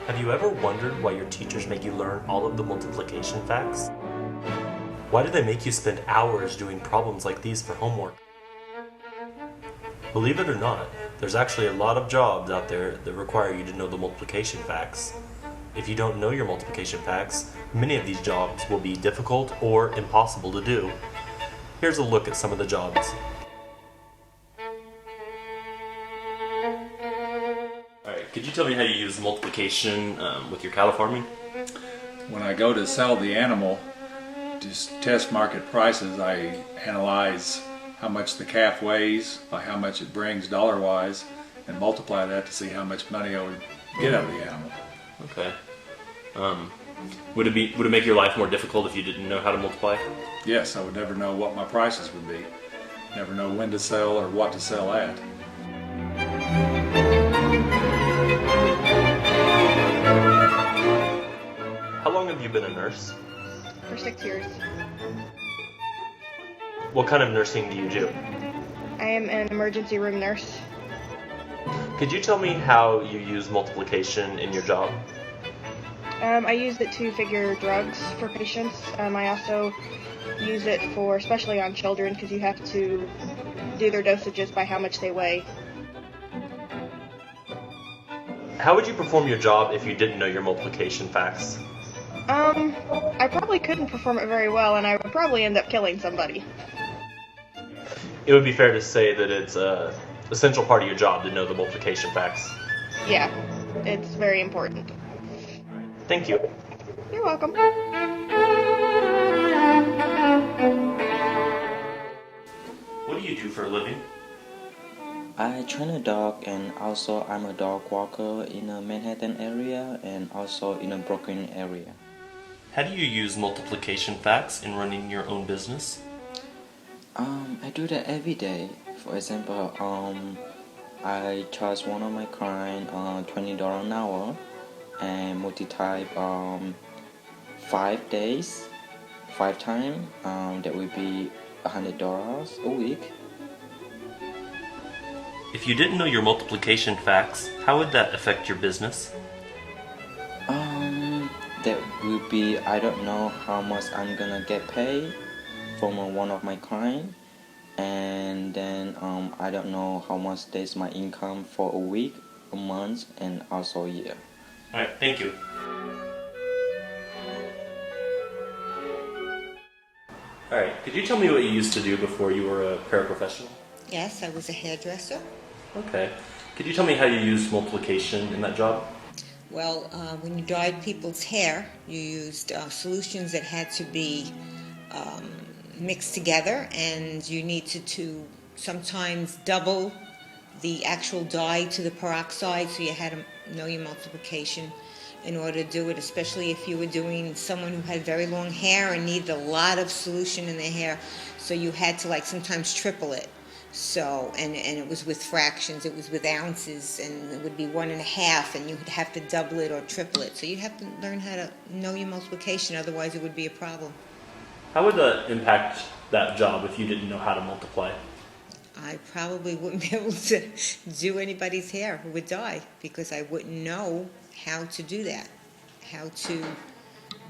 Have you ever wondered why your teachers make you learn all of the multiplication facts? Why do they make you spend hours doing problems like these for homework? Believe it or not, there's actually a lot of jobs out there that require you to know the multiplication facts. If you don't know your multiplication facts, many of these jobs will be difficult or impossible to do. Here's a look at some of the jobs. Alright, could you tell me how you use multiplication with your cattle farming? When I go to sell the animal, to test market prices, I analyze how much the calf weighs by how much it brings dollar-wise and multiply that to see how much money I would get out of the animal. Okay. Would it make your life more difficult if you didn't know how to multiply? Yes, I would never know what my prices would be. Never know when to sell or what to sell at. How long have you been a nurse? For 6 years. What kind of nursing do you do? I am an emergency room nurse. Could you tell me how you use multiplication in your job? I use it to figure drugs for patients. I also use it for, especially on children, because you have to do their dosages by how much they weigh. How would you perform your job if you didn't know your multiplication facts? I probably couldn't perform it very well, and I would probably end up killing somebody. It would be fair to say that it's an essential part of your job to know the multiplication facts. Yeah, it's very important. Thank you. You're welcome. What do you do for a living? I train a dog, and also I'm a dog walker in a Manhattan area and also in a Brooklyn area. How do you use multiplication facts in running your own business? I do that every day. For example, I charge one of my clients $20 an hour and multiply 5 days, 5 times. That would be $100 a week. If you didn't know your multiplication facts, how would that affect your business? That would be, I don't know how much I'm gonna get paid from one of my clients, and then I don't know how much is my income for a week, a month, and also a year. Alright, thank you. Alright, could you tell me what you used to do before you were a paraprofessional? Yes, I was a hairdresser. Okay. Could you tell me how you used multiplication in that job? Well, when you dyed people's hair, you used solutions that had to be mixed together, and you needed to sometimes double the actual dye to the peroxide, so you had to know your multiplication in order to do it, especially if you were doing someone who had very long hair and needed a lot of solution in their hair, so you had to sometimes triple it. So, and it was with fractions, it was with ounces, and it would be 1.5, and you would have to double it or triple it. So you'd have to learn how to know your multiplication, otherwise it would be a problem. How would that impact that job if you didn't know how to multiply? I probably wouldn't be able to do anybody's hair who would die, because I wouldn't know how to do that, how to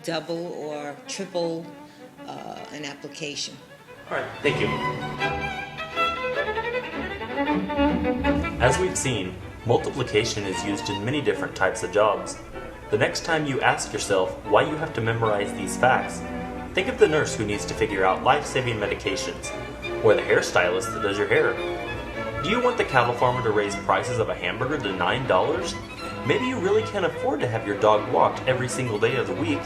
double or triple an application. All right, thank you. As we've seen, multiplication is used in many different types of jobs. The next time you ask yourself why you have to memorize these facts, think of the nurse who needs to figure out life-saving medications, or the hairstylist that does your hair. Do you want the cattle farmer to raise prices of a hamburger to $9? Maybe you really can't afford to have your dog walked every single day of the week.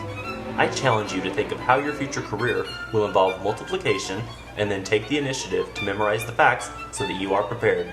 I challenge you to think of how your future career will involve multiplication and then take the initiative to memorize the facts so that you are prepared.